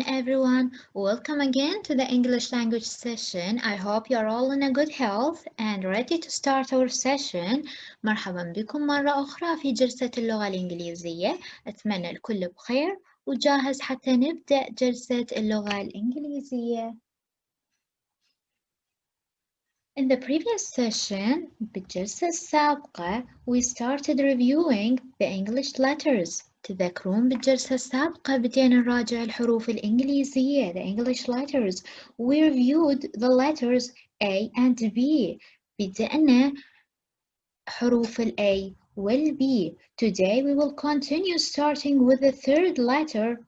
everyone. Welcome again to the English language session. I hope you are all in a good health and ready to start our session. مرحبا بكم مرة أخرى في جلسة اللغة الإنجليزية. أتمنى الكل بخير وجاهز حتى نبدأ جلسة اللغة الإنجليزية. In the previous session, بالجلسة السابقة, we started reviewing the English letters. تذكرون بالجلسة السابقة بدينا نراجع الحروف الإنجليزية, the English letters. We reviewed the letters A and B. بدأنا حروف ال A وال B. Today we will continue starting with the third letter.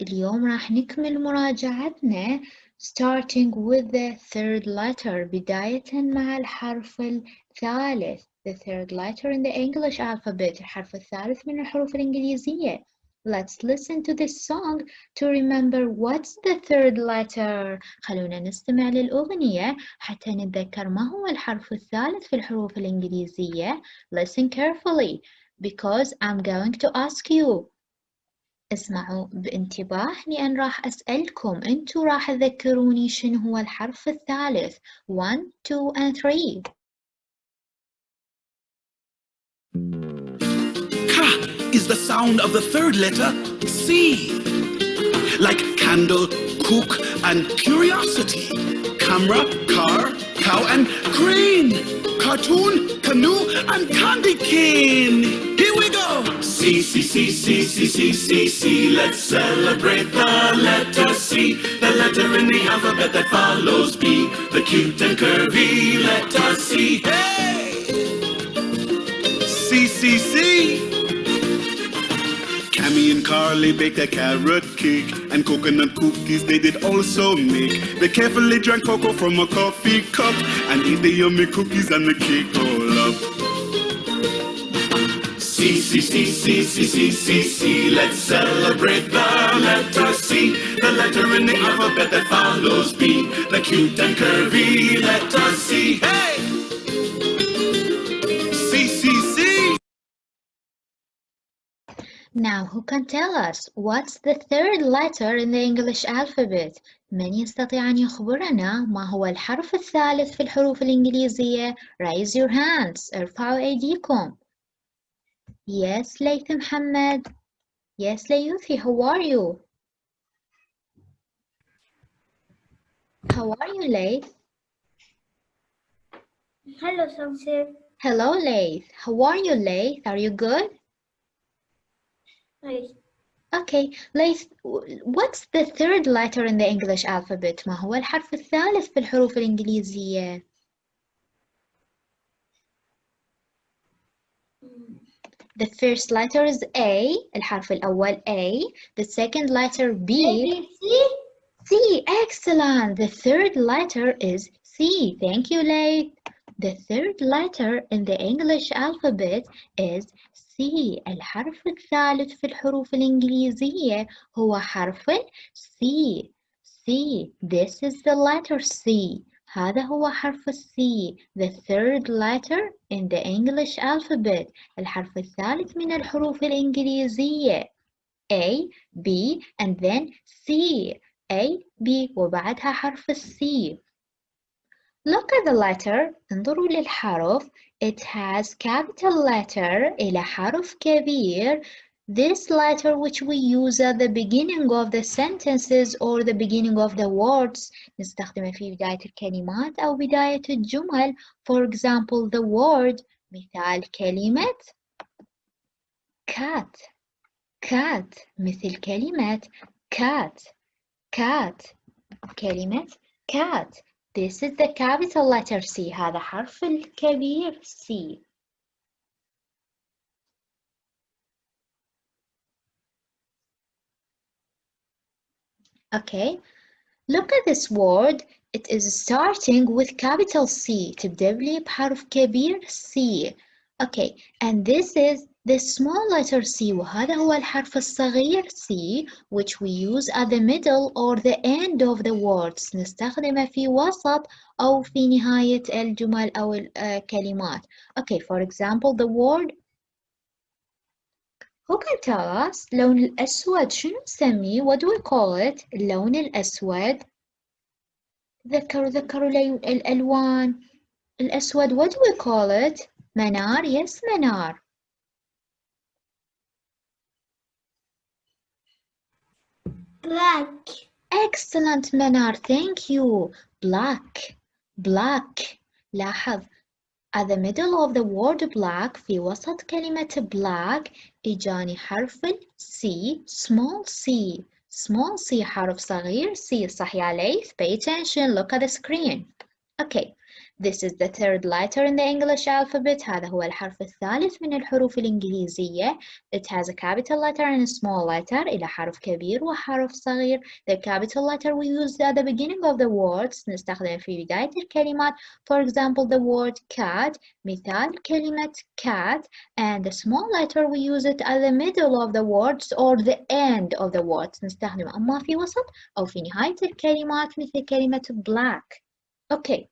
اليوم راح نكمل مراجعتنا starting with the third letter بداية مع الحرف الثالث. The third letter in the English alphabet. الحرف الثالث من الحروف الإنجليزية. Let's listen to this song to remember what's the third letter. خلونا نستمع للأغنية حتى نتذكر ما هو الحرف الثالث في الحروف الإنجليزية. Listen carefully because I'm going to ask you. اسمعوا بانتباه لأن راح أسألكم أنتوا راح تذكروني شنو هو الحرف الثالث 1, 2 and 3. Ka is the sound of the third letter C. Like candle, cook and curiosity. Camera, car, cow and crane. Cartoon, canoe and candy cane. Here we go. C, C, C, C, C, C, C, C. Let's celebrate the letter C. The letter in the alphabet that follows B. The cute and curvy letter C. Hey! C, C, C. Cammy and Carly baked a carrot cake, and coconut cookies they did also make. They carefully drank cocoa from a coffee cup, and ate the yummy cookies and the cake all up. C, C, C, C, C, C, C, C. Let's celebrate the letter C. The letter in the alphabet that follows B. The cute and curvy letter C. Hey! C, C, C. Now who can tell us what's the third letter in the English alphabet? من يستطيع أن يخبرنا ما هو الحرف الثالث في الحروف الإنجليزية؟ Raise your hands. ارفعوا أيديكم. Yes, ليث محمد. Yes, ليوثي. How are you? How are you, Leith? Hello, Samsir. Hello, Leith. How are you, Leith? Are you good? Hi. Okay, Leith, what's the third letter in the English alphabet? ما هو الحرف الثالث في الحروف الإنجليزية؟ The first letter is A. الحرف الأول A. The second letter B. C. Excellent. The third letter is C. Thank you, Leith. The third letter in the English alphabet is C. الحرف الثالث في الحروف الإنجليزية هو حرف C. C. This is the letter C. هذا هو حرف C. The third letter in the English alphabet. الحرف الثالث من الحروف الإنجليزية. A, B, and then C. A, B, وبعدها حرف C. Look at the letter. انظروا للحرف. It has capital letter إلى حرف كبير. This letter which we use at the beginning of the sentences or the beginning of the words نستخدمه في بداية الكلمات أو بداية الجمل. For example, the word مثال كلمة cat. cat مثل كلمة cat. cat كلمة cat. This is the capital letter C. هذا حرف الكبير C. Okay, look at this word. It is starting with capital C. تبدأ لي بحرف كبير C. Okay, and this is the small letter C. وهذا هو الحرف الصغير C, which we use at the middle or the end of the words. نستخدمه في وسط أو في نهاية الجمل أو الكلمات. Okay, for example, the word Who can tell us اللون الأسود شنو نسميه؟ What do we call it؟ اللون الأسود. ذكروا الألوان. الأسود what do we call it؟ منار. Yes, منار. Black. Excellent منار. Thank you. Black. Black. لاحظ at the middle of the word black في وسط كلمة black إجاني حرف ال C, small c. Small c حرف صغير C صح يا ليث. Pay attention, look at the screen. Okay, this is the third letter in the English alphabet. هذا هو الحرف الثالث من الحروف الإنجليزية. It has a capital letter and a small letter. إلى حرف كبير وحرف صغير. The capital letter we use at the beginning of the words. نستخدم في بداية الكلمات. For example, the word cat. مثال كلمة cat. And the small letter we use it at the middle of the words or the end of the words. نستخدم أما في وسط أو في نهاية الكلمات مثل كلمة black. Okay.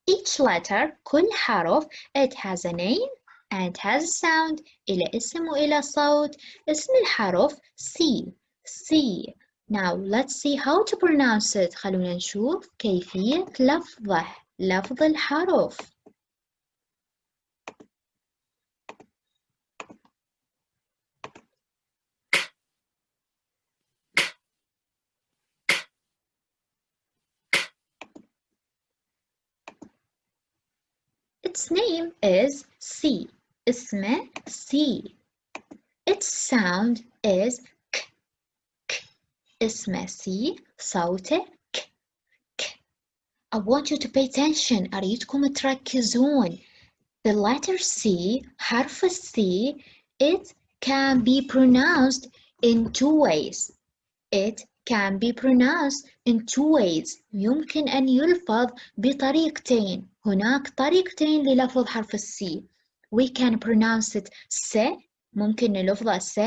Each letter كل حرف it has a name and has a sound. إلى اسم وإلى صوت. اسم الحرف C. C. Now let's see how to pronounce it. خلونا نشوف كيفية لفظه. لفظ الحرف. Its name is C. اسمه C. Its sound is K. K. اسمه C. صوته K. K. I want you to pay attention. أريدكم تركزون. The letter C, حرف C, it can be pronounced in two ways. It can be pronounced in two ways. يمكن أن يلفظ بطريقتين. هناك طريقتين للفظ حرف C. We can pronounce it S. ممكن نلفظه S.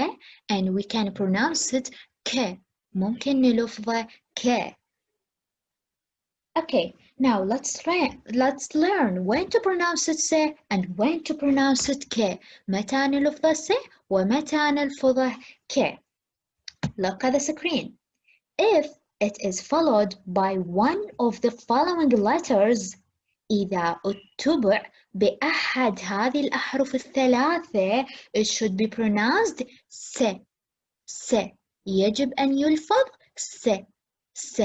And we can pronounce it K. ممكن نلفظه K. Okay, now let's learn when to pronounce it S and when to pronounce it K. متى نلفظه S ومتى نلفظه K. Look at the screen. If it is followed by one of the following letters, إذا اتبع بأحد هذه الأحرف الثلاثة, it should be pronounced S. S. يجب أن يلفظ S. S.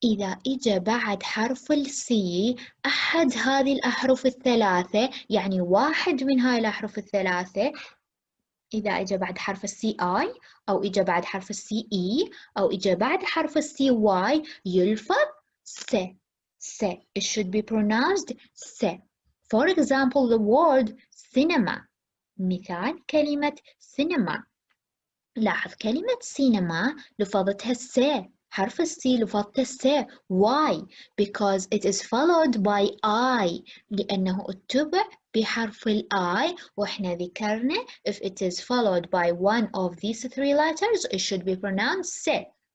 إذا إجا بعد حرف السي أحد هذه الأحرف الثلاثة, يعني واحد من هاي الأحرف الثلاثة, إذا إجا بعد حرف السي آي أو إجا بعد حرف السي إي أو إجا بعد حرف السي واي, يلفظ س. س. It should be pronounced س. For example, the word cinema. مثال كلمة cinema. لاحظ كلمة cinema لفظتها س. حرف السي لفظته س. Why? Because it is followed by I. لأنه اتبع بحرف ال I. وإحنا ذكرنا if it is followed by one of these three letters, it should be pronounced س.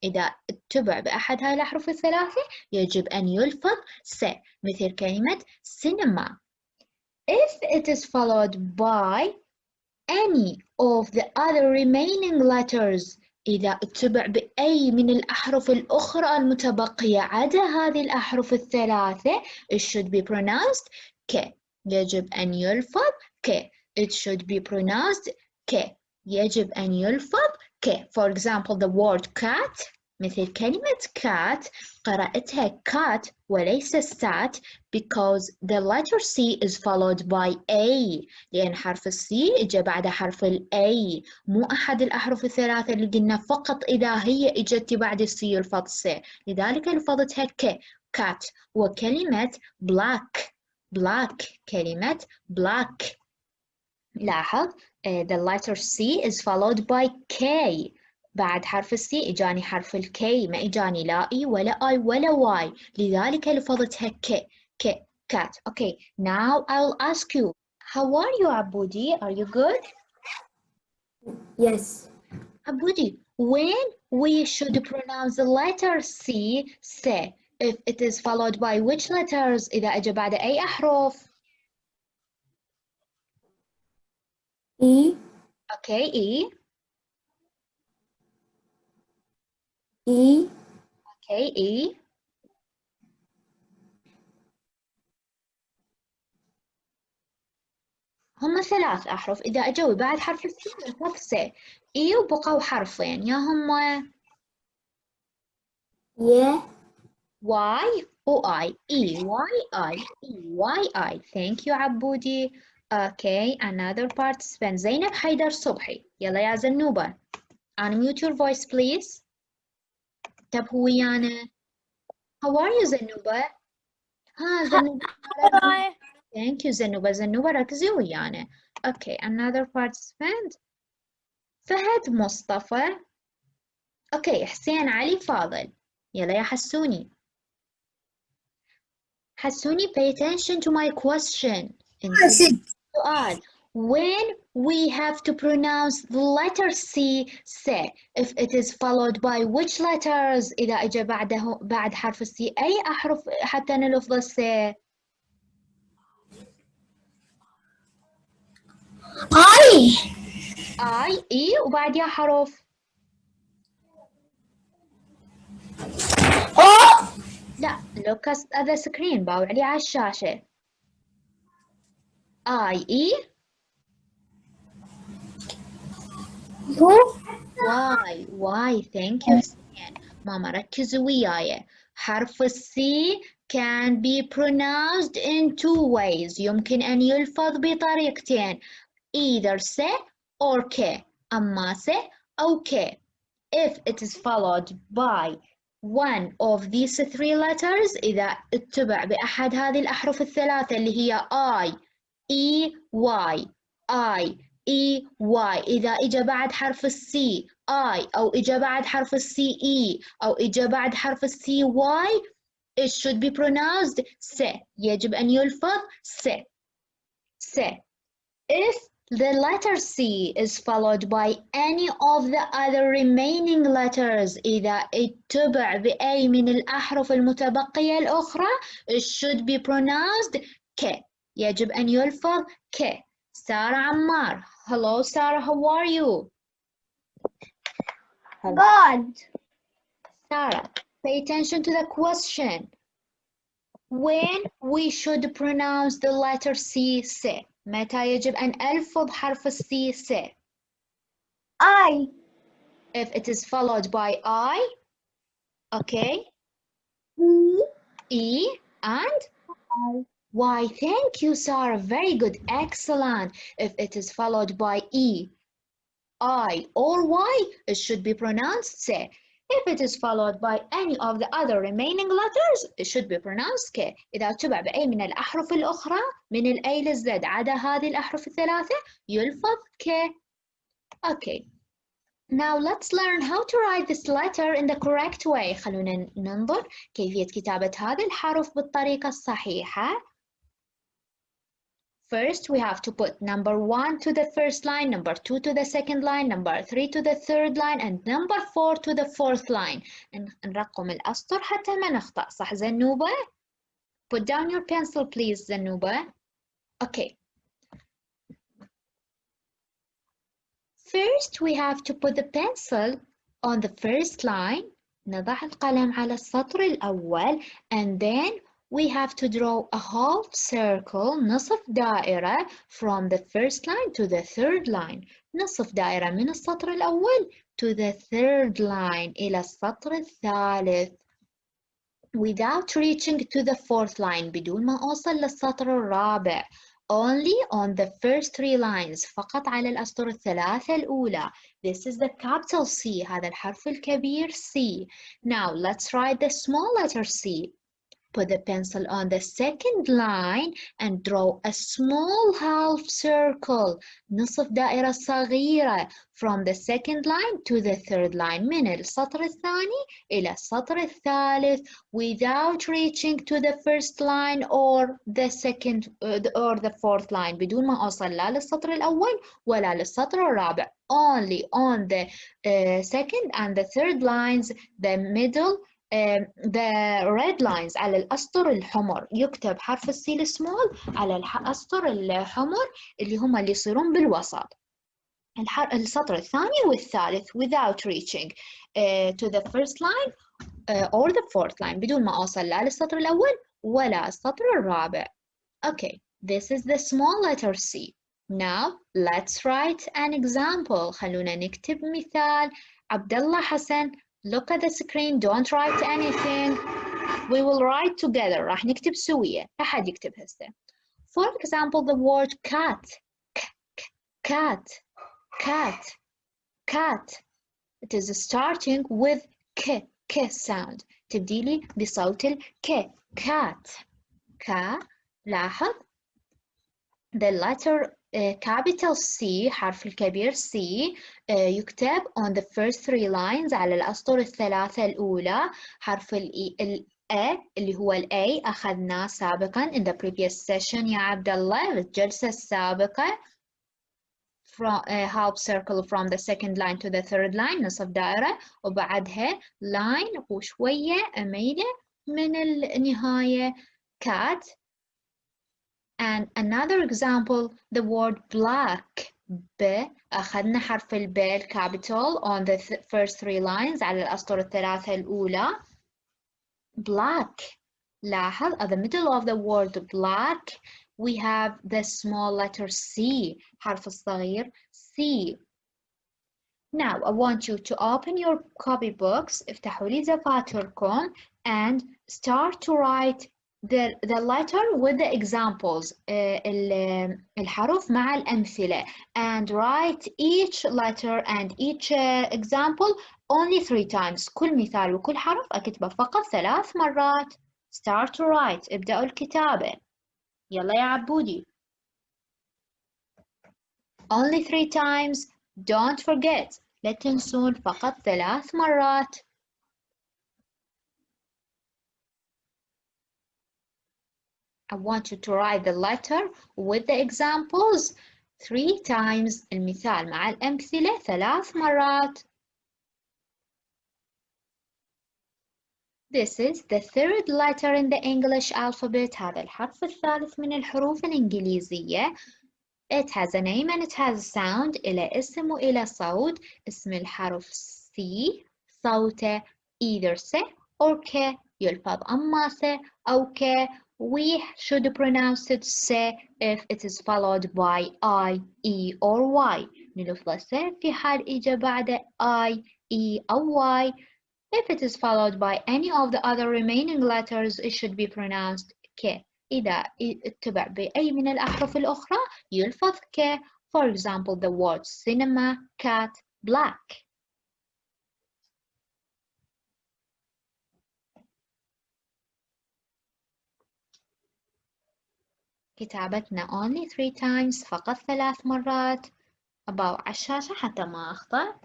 إذا اتبع بأحد هاي الأحرف الثلاثة يجب أن يلفظ س. مثل كلمة cinema. If it is followed by any of the other remaining letters, إذا اتبع بأي من الأحرف الأخرى المتبقية عدا هذه الأحرف الثلاثة, it should be pronounced K. يجب أن يلفظ K. It should be pronounced K. يجب أن يلفظ K. For example, the word cat. مثل كلمة cat قرأتها cat وليس sat because the letter C is followed by A. لأن حرف C إجا بعد حرف ال A. مو أحد الأحرف الثلاثة اللي قلنا فقط إذا هي إجت بعد C يلفظ C. لذلك لفظتها K. cat. وكلمة black. black. كلمة black. لاحظ the letter C is followed by K. بعد حرف السي إجاني حرف الكي, ما إجاني لا إي ولا آي ولا واي, لذلك لفظتها ك. ك. cat. Okay, now I'll ask you, how are you عبودي? Are you good? Yes. عبودي, when we should pronounce the letter C, se, if it is followed by which letters? إذا أجى بعد أي أحرف? E. Okay, E. E. Okay, E. هم 3 أحرف. إذا أجوا بعد حرف السي نحط سي. إي وبقوا حرفين يا هم Yeah. واي و آي. إي واي آي. إي واي آي. Thank you عبودي. Okay, another participant. زينب حيدر صبحي. يلا يا زنوبة. Unmute your voice please. انتبهوا ويانا. How are you زنوبة؟ ها زنوبة. Thank you زنوبة. زنوبة ركزي ويانا. Okay, another participant. فهد مصطفى. اوكي حسين علي فاضل. يلا يا حسوني. حسوني pay attention to my question. انتبه السؤال. When we have to pronounce the letter C, say, if it is followed by which letters؟ إذا إجا بعد حرف السي أي أحرف حتى نلفظ السي؟ I. I, E وبعدها حرف. O. لا look at the screen. باوع لي على الشاشة. I, E. Why thank you حسين. ماما ركزوا وياي. حرف السي can be pronounced in 2 ways. يمكن أن يلفظ بطريقتين. either س or ك. أما س أو ك. if it is followed by one of these 3 letters. إذا اتبع بأحد هذه الأحرف الثلاثة اللي هي I, E, Y. I, E, Y. إذا إجا بعد حرف السي I أو إجا بعد حرف السي E أو إجا بعد حرف السي Y, it should be pronounced س. يجب أن يلفظ س. س. If the letter C is followed by any of the other remaining letters. إذا اتبع بأي من الأحرف المتبقية الأخرى, it should be pronounced ك. يجب أن يلفظ ك. سارة عمار. Hello Sarah, how are you? God. Sarah, pay attention to the question. When we should pronounce the letter C, س. متى يجب أن ألفظ حرف السي س؟ I. If it is followed by I, okay, E. E, and I. Y. Thank you, Sarah. Very good. Excellent. If it is followed by E, I, or Y, it should be pronounced س. If it is followed by any of the other remaining letters, it should be pronounced ك. إذا تبع بأي من الأحرف الأخرى من ال A لل Z عدا هذه الأحرف الثلاثة يلفظ ك. Okay. Now let's learn how to write this letter in the correct way. خلونا ننظر كيفية كتابة هذه الحرف بالطريقة الصحيحة. First, we have to put number 1 to the first line, number 2 to the second line, number 3 to the third line, and number 4 to the fourth line. نرقم الأسطر حتى ما نخطأ. صح زنوبة؟ Put down your pencil please زنوبة. Okay. First, we have to put the pencil on the first line. نضع القلم على السطر الأول, and then we have to draw a half circle, نصف دائرة, from the first line to the third line. نصف دائرة من السطر الأول to the third line إلى السطر الثالث. Without reaching to the fourth line, بدون ما أوصل للسطر الرابع. Only on the first 3 lines, فقط على الأسطر الثلاثة الأولى. This is the capital C, هذا الحرف الكبير C. Now let's write the small letter C. Put the pencil on the second line and draw a small half circle, نصف دائرة صغيرة, from the second line to the third line, من السطر الثاني إلى السطر الثالث, without reaching to the first line or the second or the fourth line, بدون ما أوصل لا للسطر الأول ولا للسطر الرابع. Only on the second and the third lines, the middle, the red lines على الأسطر الحمر. يكتب حرف السي السمول على الأسطر الحمر اللي هم اللي يصيرون بالوسط. السطر الثاني والثالث without reaching to the first line or the fourth line بدون ما أوصل لا للسطر الأول ولا السطر الرابع. Okay, this is the small letter C. Now let's write an example. خلونا نكتب مثال. عبد الله حسن, look at the screen, don't write anything. We will write together. راح نكتب سوية. أحد يكتب هسه. For example, the word cat. Cat. Cat. Cat. It is starting with k sound. تبدي لي بصوت ال k. Cat. لاحظ the letter capital C حرف الكبير C يكتب on the first three lines على الأسطر الثلاثة الأولى. حرف ال A اللي هو ال A أخذناه سابقا in the previous session يا عبد الله الجلسة السابقة. From half circle from the second line to the third line نصف دائرة وبعدها line وشوية أميلة من النهاية cat. And another example, the word black. ب أخذنا حرف ال B capital on the first three lines على الأسطر الثلاثة الأولى. Black. لاحظ at the middle of the word black we have the small letter C. حرف الصغير C. Now I want you to open your copybooks. افتحوا لي دفاتركم and start to write the letter with the examples. الحرف مع الأمثلة. And write each letter and each example only 3 times. كل مثال وكل حرف أكتبه فقط 3 مرات. Start to write. ابدأوا الكتابة. يلا يا عبودي. Only 3 times. Don't forget. لا تنسون فقط 3 مرات. I want you to write the letter with the examples 3 times. المثال مع الأمثلة 3 مرات. This is the third letter in the English alphabet. هذا الحرف الثالث من الحروف الإنجليزية. It has a name and it has a sound. إلى اسم وإلى صوت. اسم الحرف C. صوته either س or ك. يلفظ أما س أو ك. We should pronounce it س if it is followed by I, E or Y. نلفظ س في حال إجا بعد I, E أو Y. If it is followed by any of the other remaining letters, it should be pronounced ك. إذا اتبع بأي من الأحرف الأخرى يلفظ ك. For example, the words cinema, cat, black. كتابتنا only 3 times فقط 3 مرات. أباوع على الشاشة حتى ما أخطأ.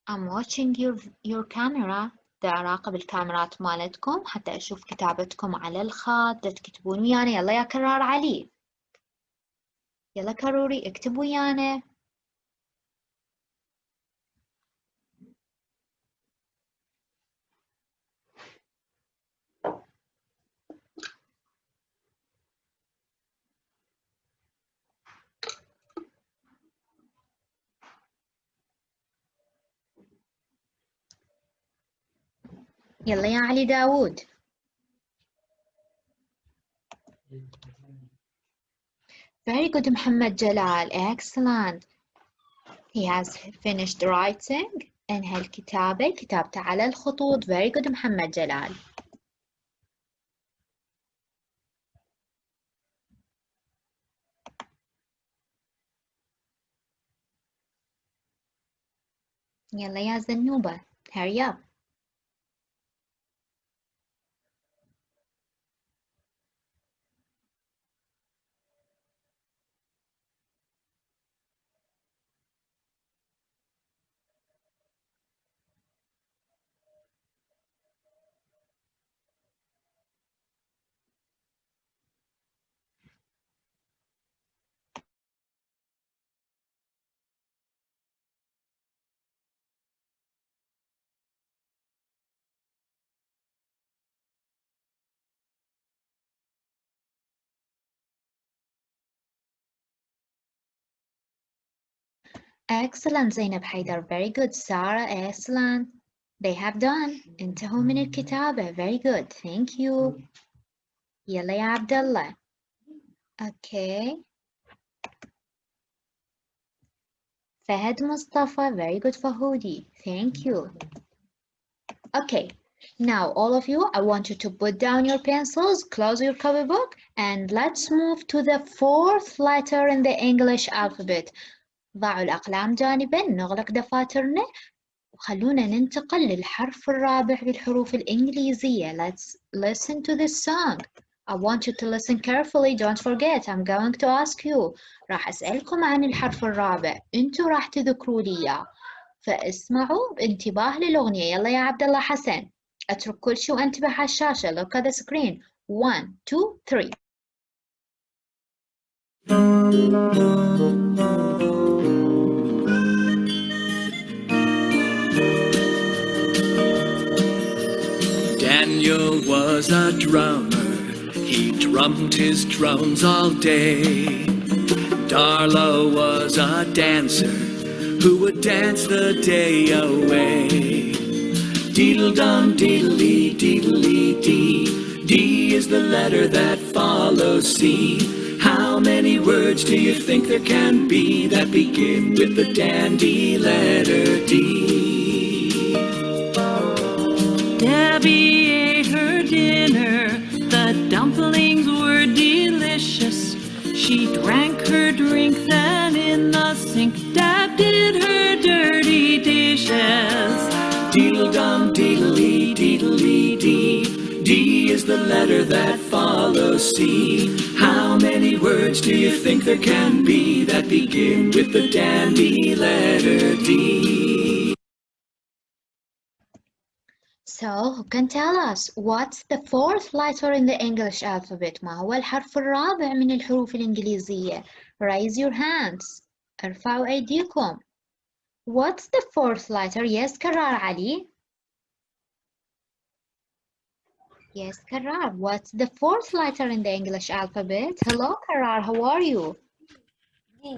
I'm watching your camera. دا أراقب الكاميرات مالتكم حتى أشوف كتابتكم على الخط. دا تكتبون ويانا. يلا يا كرار علي. يلا كروري اكتب ويانا. يلا يا علي داود. Very good محمد جلال. Excellent. He has finished writing. انهى الكتابة. كتابته على الخطوط. Very good محمد جلال. يلا يا زنوبة. Hurry up. Excellent زينب حيدر. Very good. Sarah, excellent. They have done. انتهوا من الكتابة. Very good. Thank you. يلا يا عبد الله. Okay. فهد مصطفى. Very good فهودي. Thank you. Okay. Now, all of you, I want you to put down your pencils, close your copybook, and let's move to the fourth letter in the English alphabet. ضعوا الأقلام جانباً، نغلق دفاترنا، وخلونا ننتقل للحرف الرابع بالحروف الإنجليزية. Let's listen to this song. I want you to listen carefully. Don't forget, I'm going to ask you. راح أسألكم عن الحرف الرابع. أنتوا راح تذكروا لي إياه. فاسمعوا بانتباه للأغنية. يلا يا عبد الله حسن. اترك كل شيء وانتبه على الشاشة. Look at the screen. 1 2 3. Daniel was a drummer. He drummed his drums all day. Darla was a dancer who would dance the day away. Deedle-dum, deedle-dee, deedle-dee-dee. D is the letter that follows C. How many words do you think there can be that begin with the dandy letter D? Debbie ate her dinner. The dumplings were delicious. She drank her drink, then in the sink Dad did her dirty dishes. Deedle-dum, deedle-dee, deedle-dee-dee. D is the letter that follows C. How many words do you think there can be that begin with the dandy letter D? So, who can tell us what's the fourth letter in the English alphabet? ما هو الحرف الرابع من الحروف الإنجليزية? Raise your hands. ارفعوا أيديكم. What's the fourth letter? Yes, كرار علي. Yes, كرار. What's the fourth letter in the English alphabet? Hello, كرار. How are you? D.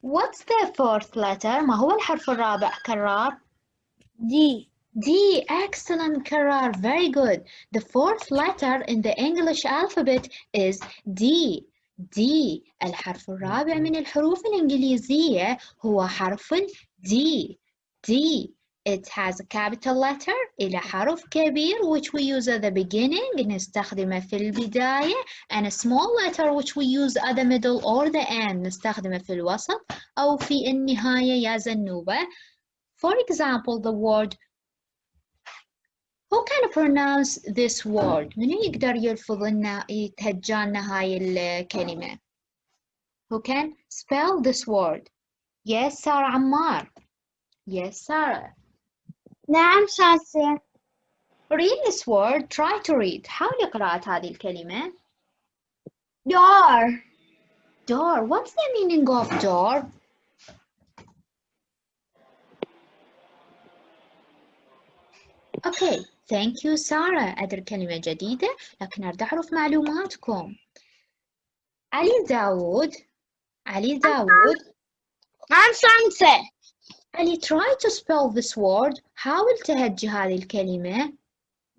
What's the fourth letter? ما هو الحرف الرابع كرار؟ D. D. Excellent, كرار. Very good. The fourth letter in the English alphabet is D. D. الحرف الرابع من الحروف الإنجليزية هو حرف ال D. D. It has a capital letter إلى حرف كبير which we use at the beginning نستخدمه في البداية and a small letter which we use at the middle or the end نستخدمه في الوسط أو في النهاية يا زنوبة. For example, the word. Who can pronounce this word? منو يقدر يلفظ لنا يتهجى لنا هاي الكلمة؟ Who can spell this word? Yes, Sarah عمار. Yes, Sarah. نعم شاطر. Read this word. Try to read. حاولي قراءة هذه الكلمة. Door. Door. What's the meaning of door? Okay. Thank you, Sarah. أدري كلمة جديدة لكن أريد أعرف معلوماتكم. علي داود. نعم شمسة. علي, try to spell this word. حاول تهجي هذه الكلمة.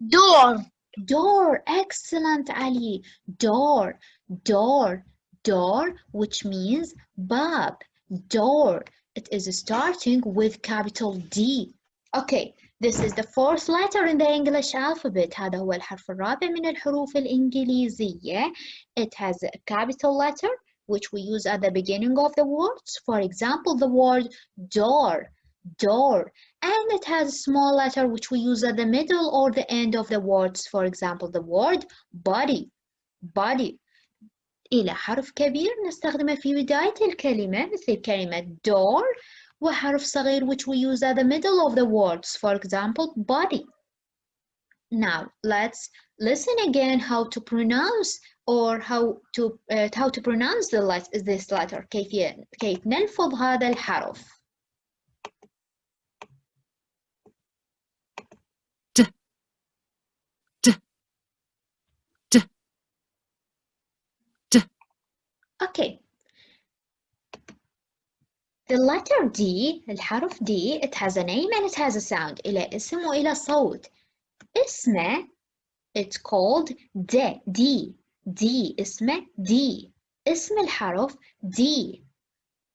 Door. Door. Excellent, علي. Door. Which means باب. Door. It is starting with capital D. Okay. This is the fourth letter in the English alphabet. هذا هو الحرف الرابع من الحروف الإنجليزية. It has a capital letter which we use at the beginning of the words. For example, the word door. And it has a small letter which we use at the middle or the end of the words. For example, the word body. إلى حرف كبير نستخدمه في بداية الكلمة مثل كلمة door وحرف صغير which we use at the middle of the words. For example, body. Now, let's listen again how to pronounce or how to pronounce this letter. كيف نلفظ هذا الحرف. Okay. The letter D, الحرف D, it has a name and it has a sound. إلى اسم وإلى صوت. اسمه it's called D. اسمه D. اسم الحرف D.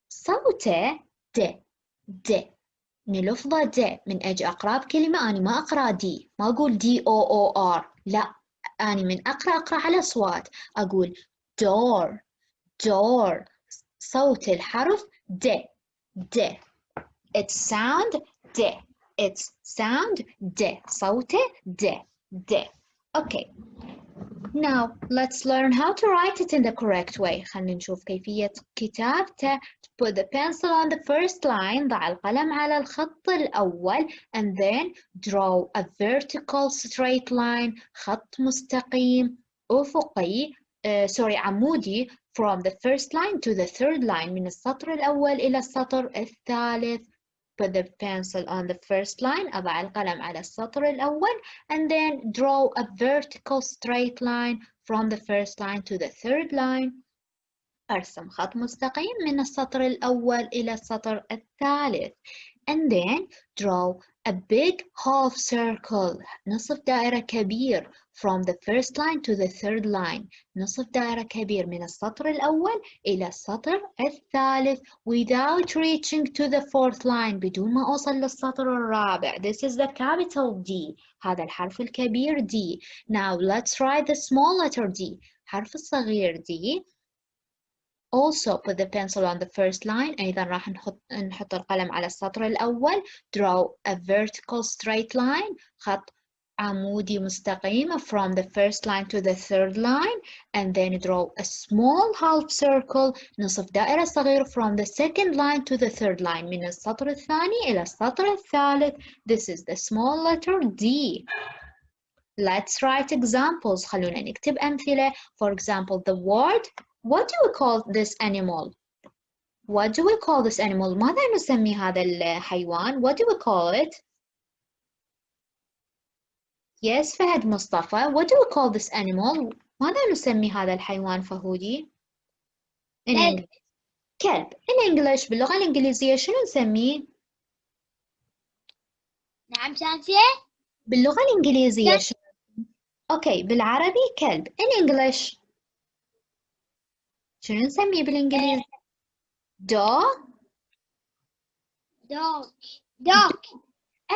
صوته د. نلفظه د. من أجي أقرأ بكلمة أنا ما أقرأ D. ما أقول DOOR. لا، أنا من أقرأ على أصوات. أقول door. صوت الحرف د. Its sound د. صوته د. Okay. Now let's learn how to write it in the correct way. خلينا نشوف كيفية كتابته. Put the pencil on the first line. ضع القلم على الخط الأول and then draw a vertical straight line. خط مستقيم أفقي عمودي from the first line to the third line. من السطر الأول إلى السطر الثالث. Put the pencil on the first line. أضع القلم على السطر الأول and then draw a vertical straight line from the first line to the third line. أرسم خط مستقيم من السطر الأول إلى السطر الثالث. And then draw a big half circle. نصف دائرة كبير from the first line to the third line. نصف دائرة كبير من السطر الأول إلى السطر الثالث without reaching to the fourth line. بدون ما أوصل للسطر الرابع. This is the capital D. هذا الحرف الكبير D. Now let's write the small letter D. حرف الصغير D. Also put the pencil on the first line. أيضا راح نحط القلم على السطر الأول. Draw a vertical straight line. خط عمودي مستقيم from the first line to the third line. And then draw a small half circle. نصف دائرة صغيرة from the second line to the third line. من السطر الثاني إلى السطر الثالث. This is the small letter D. Let's write examples. خلونا نكتب أمثلة. For example, the word. What do we call this animal? ماذا نسمي هذا الحيوان? What do we call it? Yes, فهد مصطفى. What do we call this animal? ماذا نسمي هذا الحيوان فهودي؟ In English. كلب. In English باللغة الإنجليزية شنو نسميه؟ نعم شانسية؟ باللغة الإنجليزية شنو؟ أوكي، بالعربي كلب. In English شنو نسميه بالإنجليزي؟ Dog.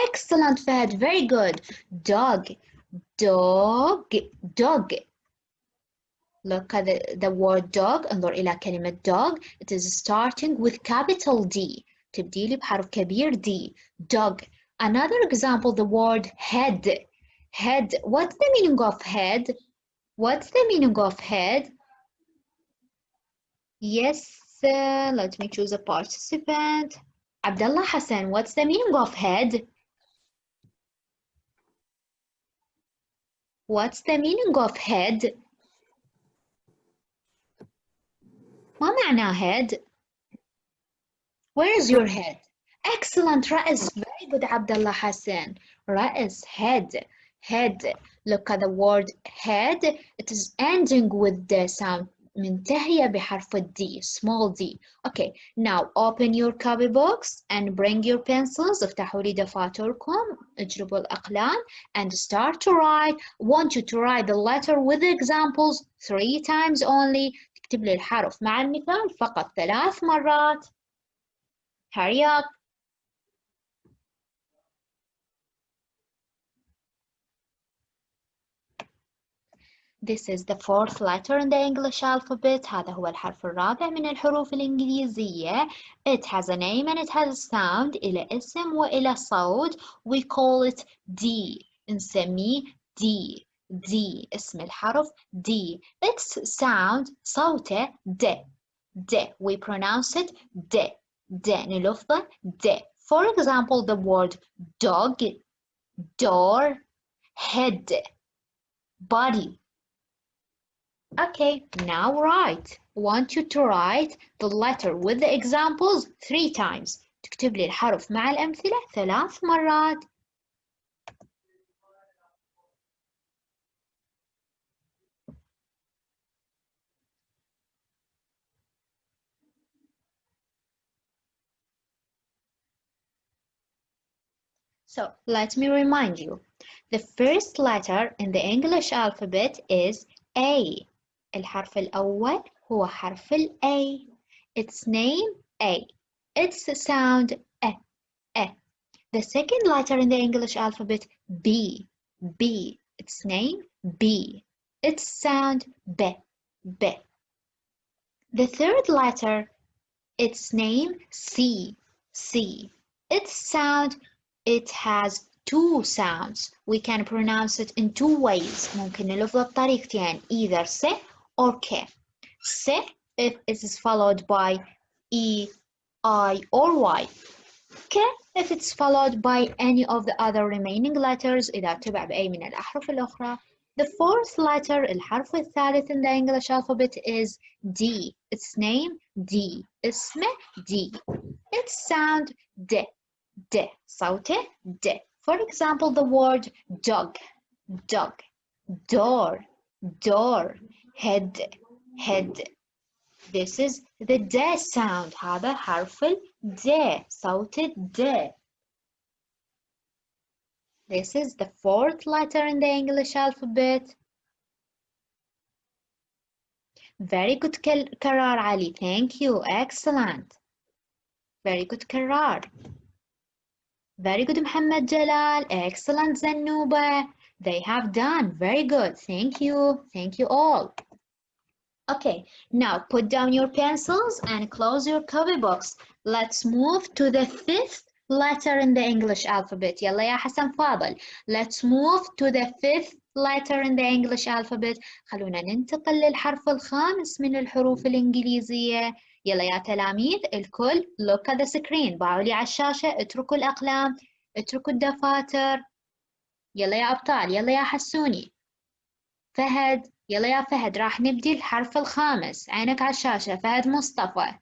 Excellent فهد. Very good. Dog. Look at the word dog. انظر إلى كلمة dog. It is starting with capital D. تبدي لي بحرف كبير D. Dog. Another example, the word head. What's the meaning of head? Yes, let me choose a participant. Abdullah Hassan, what's the meaning of head? What's the meaning of head? ما معنى head? Where is your head? Excellent, رأس. Very good, Abdullah Hassan. رأس, head. Look at the word head. It is ending with the sound. منتهية بحرف D, small d. Okay, now open your copybooks and bring your pencils. افتحوا لي دفاتركم. اجربوا الأقلام and start to write. Want you to write the letter with the examples 3 times only. تكتب لي الحرف مع المثال فقط 3 مرات. Hurry up. This is the 4th letter in the English alphabet. هذا هو الحرف الرابع من الحروف الإنجليزية. It has a name and it has a sound. إلى اسم وإلى صوت. We call it D. نسميه D. اسم الحرف D. Its sound صوته D. We pronounce it D. نلفظه D. For example, the word dog, door, head, body. Okay, now write. Want you to write the letter with the examples 3 times. تكتب لي الحرف مع الأمثلة 3 مرات. So let me remind you. The first letter in the English alphabet is A. الحرف الأول هو حرف ال A. Its name A. Its sound A. The second letter in the English alphabet B. B. Its name B. Its sound B. B. The third letter, its name C. C. Its sound, it has two sounds. We can pronounce it in two ways. ممكن نلفظه بطريقتين, either S or K. S if it is followed by E, I or Y. K if it's followed by any of the other remaining letters إذا تبع بأي من الأحرف الأخرى. The fourth letter, الحرف الثالث in the English alphabet is D. Its name D. اسمه D. Its sound D. D. صوته D. For example, the word dog. Dog. Door. Door. Head. Head. This is the D sound. هذا حرف ال D. صوت D. This is the fourth letter in the English alphabet. Very good كرار علي. Thank you. Excellent. Very good كرار. Very good محمد جلال. Excellent زنوبة. They have done. Very good. Thank you. Thank you all. Okay, now put down your pencils and close your copy box. Let's move to the fifth letter in the English alphabet. يلا يا حسن فاضل. Let's move to the fifth letter in the English alphabet. خلونا ننتقل للحرف الخامس من الحروف الإنجليزية. يلا يا تلاميذ الكل look at the screen. باعوا لي على الشاشة. اتركوا الأقلام. اتركوا الدفاتر. يلا يا أبطال. يلا يا حسوني. فهد. يلا يا فهد راح نبدي الحرف الخامس. عينك على الشاشة. فهد مصطفى.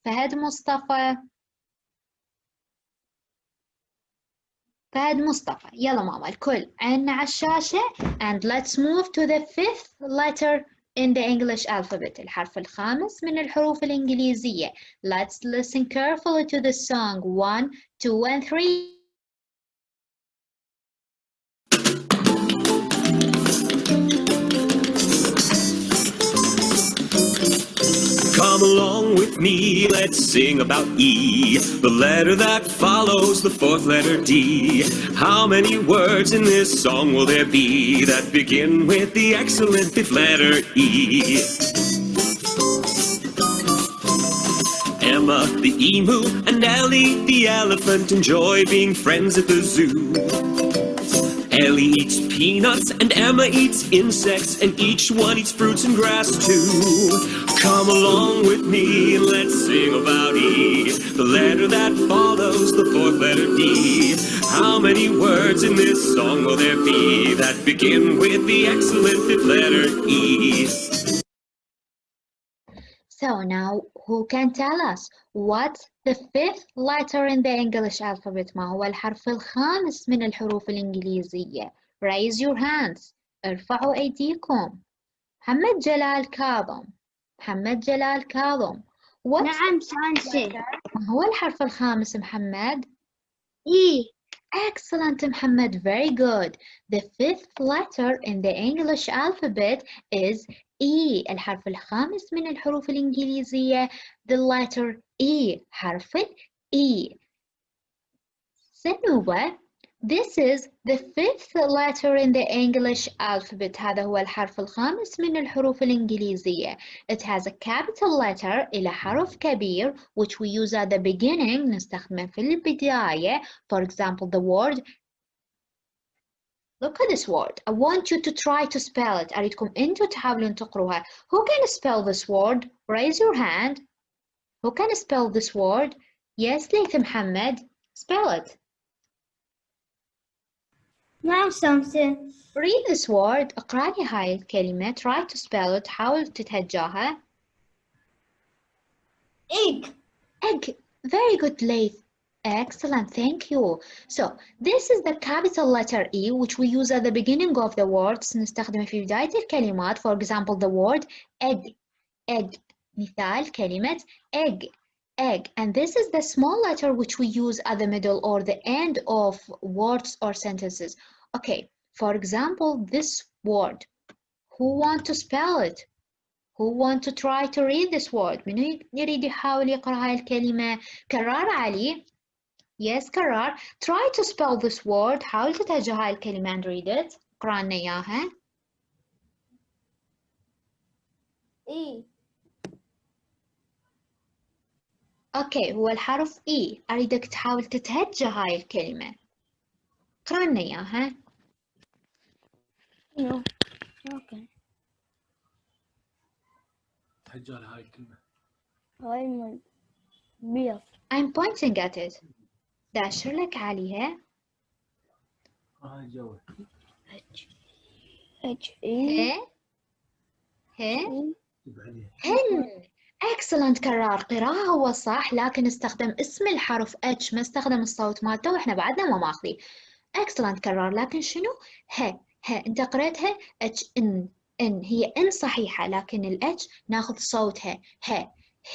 فهد مصطفى. فهد مصطفى. يلا ماما الكل عيننا على الشاشة. And let's move to the fifth letter in the English alphabet. الحرف الخامس من الحروف الإنجليزية. Let's listen carefully to the song 1, 2 and 3. Come along with me, let's sing about E, the letter that follows the fourth letter D. How many words in this song will there be that begin with the excellent fifth letter E? Emma the emu and Ellie the elephant enjoy being friends at the zoo. Ellie eats peanuts and Emma eats insects, and each one eats fruits and grass too. Come along with me and let's sing about E, the letter that follows the fourth letter D. How many words in this song will there be that begin with the excellent fifth letter E? So now who can tell us what's the fifth letter in the English alphabet? ما هو الحرف الخامس من الحروف الإنجليزية? Raise your hands. ارفعوا أيديكم. محمد جلال كاظم. محمد جلال كاظم. نعم سانسي. ما هو الحرف الخامس محمد؟ E. Excellent محمد. Very good. The fifth letter in the English alphabet is E. الحرف الخامس من الحروف الإنجليزية. The letter E. حرف E. سنوبة. This is the fifth letter in the English alphabet. هذا هو الحرف الخامس من الحروف الإنجليزية. It has a capital letter إلى حرف كبير which we use at the beginning. نستخدمه في البداية. For example, the word. Look at this word. I want you to try to spell it. أريدكم أنتوا تحاولون تقروها. Who can spell this word? Raise your hand. Who can spell this word? Yes, ليث محمد. Spell it. نعم سانسي. Read this word. اقرأ لي هاي الكلمة. Try to spell it. حاول تتهجاها. Egg. Egg. Very good, Leith. Excellent, thank you. So, this is the capital letter E which we use at the beginning of the words. نستخدمه في بداية الكلمات. For example, the word egg. Egg. مثال كلمة egg. egg, and this is the small letter which we use at the middle or the end of words or sentences. Okay, for example, this word. Who want to spell it? Who want to try to read this word? من يريد يحاول يقرأ هاي الكلمة؟ كرار علي. Yes, كرار. Try to spell this word. حاول تتهجى هاي الكلمة and read it. اقرأ لنا إياها. إي. أوكي، هو الحرف E. أريدك تحاول تتهجى هاي الكلمة. اقرأ لنا إياها. اوكي. تهجى على هاي الكلمة. هاي بيض. I'm pointing at it. داشر لك عليها. هاي الجوة. إي. هن. هن. Excellent كرار. قراءة هو صح لكن استخدم اسم الحرف H ما استخدم الصوت مالته واحنا بعدنا ما ماخذين. Excellent كرار لكن شنو؟ انت قريتها H إن هي إن صحيحة لكن ال H ناخذ صوتها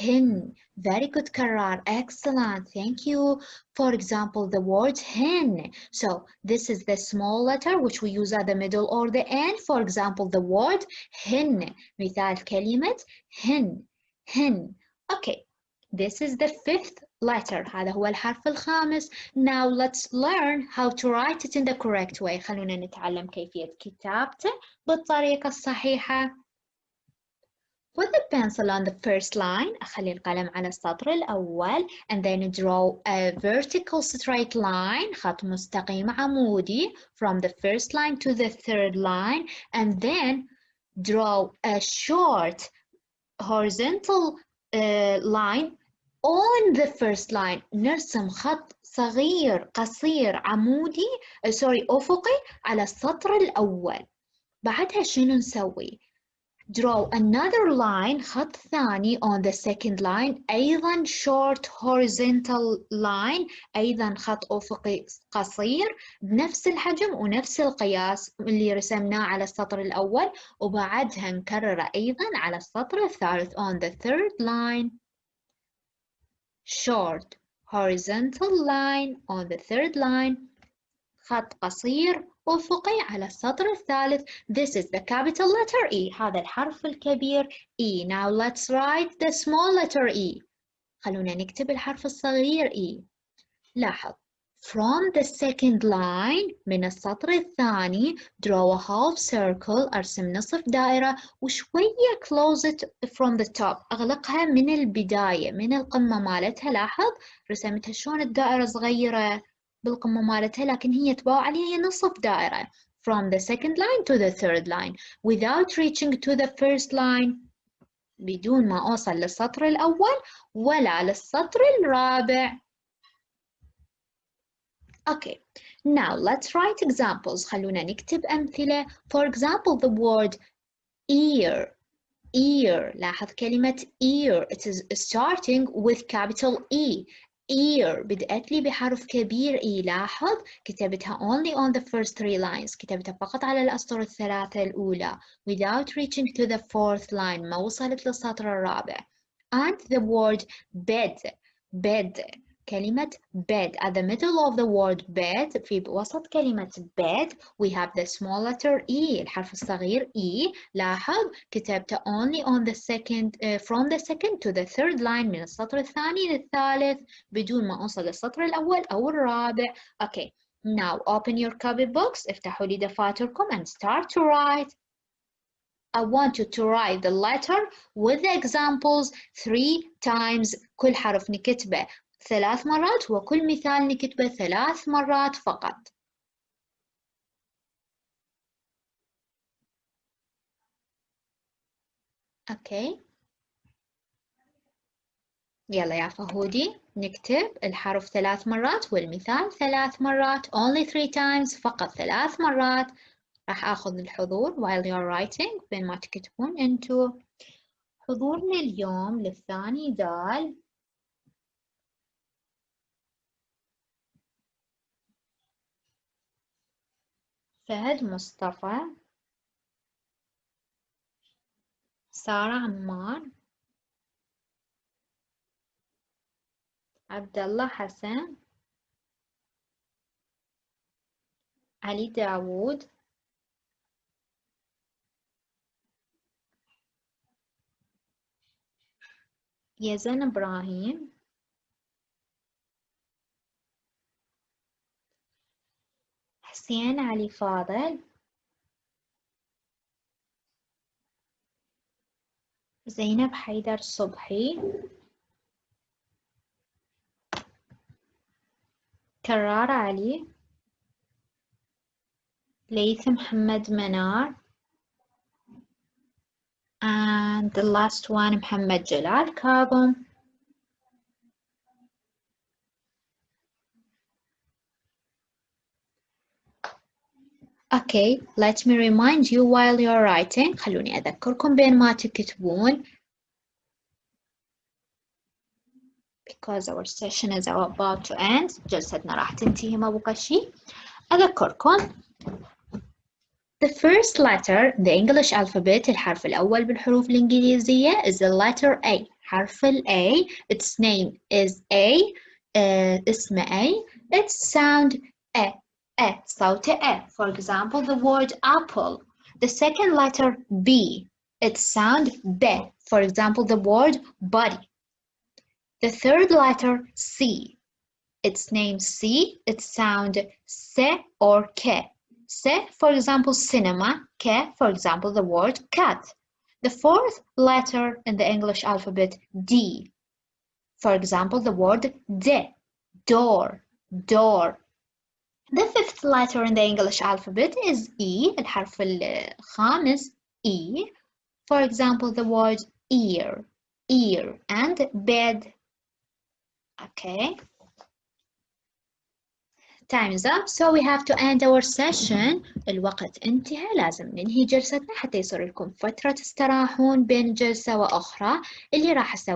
هن. Very good كرار. Excellent. Thank you. For example, the word hen. So this is the small letter which we use at the middle or the end. For example, the word hen. مثال كلمة hen. Okay. This is the fifth letter. هذا هو الحرف الخامس. Now let's learn how to write it in the correct way. خلونا نتعلم كيفية كتابته بالطريقة الصحيحة. Put the pencil on the first line. أخلي القلم على السطر الأول and then draw a vertical straight line. خط مستقيم عمودي from the first line to the third line and then draw a short horizontal line on the first line. نرسم خط صغير قصير عمودي أفقي على السطر الأول. بعدها شنو نسوي؟ Draw another line خط ثاني on the second line أيضا short horizontal line أيضا خط أفقي قصير بنفس الحجم ونفس القياس اللي رسمناه على السطر الأول وبعدها نكرره أيضا على السطر الثالث on the third line. Short horizontal line on the third line خط قصير أفقي على السطر الثالث. This is the capital letter E. هذا الحرف الكبير E. Now let's write the small letter E. خلونا نكتب الحرف الصغير E. لاحظ. From the second line من السطر الثاني draw a half circle. أرسم نصف دائرة وشوية close it from the top. أغلقها من البداية من القمة مالتها. لاحظ رسمتها شلون الدائرة صغيرة بالقمة مالتها لكن هي تباوع عليها هي نصف دائرة. From the second line to the third line without reaching to the first line. بدون ما أوصل للسطر الأول ولا للسطر الرابع. Okay, now let's write examples. خلونا نكتب أمثلة. For example, the word ear. لاحظ كلمة ear. It is starting with capital E. Ear بدأت لي بحرف كبير E. لاحظ كتبتها only on the first three lines. كتبتها فقط على الأسطر الثلاثة الأولى. Without reaching to the fourth line. ما وصلت للسطر الرابع. And the word bed. كلمة bed. At the middle of the word bed في وسط كلمة bed we have the small letter E. الحرف الصغير E. لاحظ كتبته only on the second from the second to the third line من السطر الثاني للثالث بدون ما أوصل للسطر الأول أو الرابع. Okay, now open your copybooks. افتحوا لي دفاتركم and start to write. I want you to write the letter with the examples 3 times. كل حرف نكتبه 3 مرات وكل مثال نكتبه 3 مرات فقط. اوكي يلا يا فهودي نكتب الحرف 3 مرات والمثال 3 مرات. Only 3 times فقط 3 مرات. راح اخذ الحضور while you are writing بين ما تكتبون انتو. حضورنا اليوم للثاني دال فهد مصطفى، سارة عمار، عبد الله حسن، علي داوود، يزن إبراهيم، حسين علي فاضل، زينب حيدر صبحي، كرار علي، ليث محمد منار, and the last one محمد جلال كاظم. Okay, let me remind you while you're writing. خلوني أذكركم بين ما تكتبون. Because our session is about to end. جلستنا راح تنتهي ما بقى شيء. أذكركم. The first letter, the English alphabet, الحرف الأول بالحروف الإنجليزية is the letter A. حرف ال A, its name is A. اسمه A. Its sound A. صوت A. For example, the word apple. The second letter B. Its sound B. For example, the word body. The third letter C. Its name C. Its sound C or K. C, for example, cinema. K, for example, the word cat. The fourth letter in the English alphabet, D. For example, the word D. Door. The fifth letter in the English alphabet is E. الحرف الخامس E. For example, the word ear. And bed. Okay. Time is up, so we have to end our session. الوقت انتهى، لازم ننهي جلستنا حتى يصير لكم فترة تستراحون بين جلسة وأخرى. اللي راح أسوي